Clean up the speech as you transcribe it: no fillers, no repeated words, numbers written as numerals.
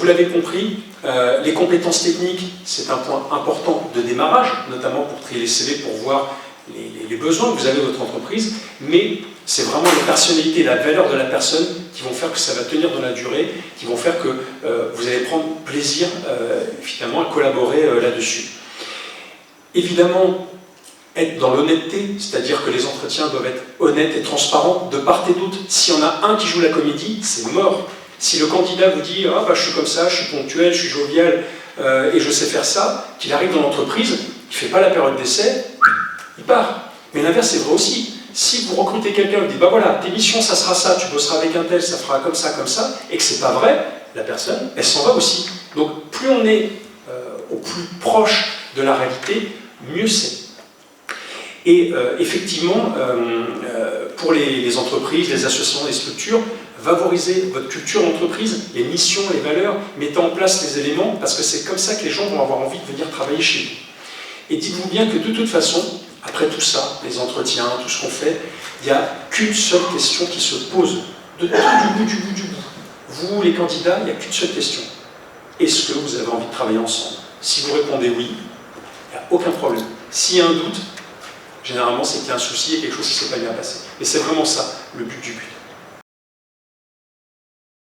vous l'avez compris, les compétences techniques, c'est un point important de démarrage, notamment pour trier les CV, pour voir les besoins que vous avez de votre entreprise, mais c'est vraiment la personnalité, la valeur de la personne qui vont faire que ça va tenir dans la durée, qui vont faire que vous allez prendre plaisir finalement à collaborer là-dessus. Évidemment, être dans l'honnêteté, c'est-à-dire que les entretiens doivent être honnêtes et transparents de part et d'autre. S'il y en a un qui joue la comédie, c'est mort. Si le candidat vous dit « Ah bah je suis comme ça, je suis ponctuel, je suis jovial et je sais faire ça », qu'il arrive dans l'entreprise, il ne fait pas la période d'essai, il part. Mais l'inverse c'est vrai aussi. Si vous recrutez quelqu'un, vous dites « Bah voilà, tes missions ça sera ça, tu bosseras avec un tel, ça fera comme ça, et que c'est pas vrai, la personne, elle s'en va aussi. Donc plus on est au plus proche de la réalité, mieux c'est. Et effectivement, pour les entreprises, les associations, les structures, valorisez votre culture d'entreprise, les missions, les valeurs, mettez en place les éléments, parce que c'est comme ça que les gens vont avoir envie de venir travailler chez vous. Et dites-vous bien que de toute façon, après tout ça, les entretiens, tout ce qu'on fait, il n'y a qu'une seule question qui se pose, de tout du bout. Vous, les candidats, il n'y a qu'une seule question. Est-ce que vous avez envie de travailler ensemble? Si vous répondez oui, il n'y a aucun problème. S'il y a un doute, généralement c'est qu'il y a un souci et quelque chose qui ne s'est pas bien passé. Et c'est vraiment ça, le but du but.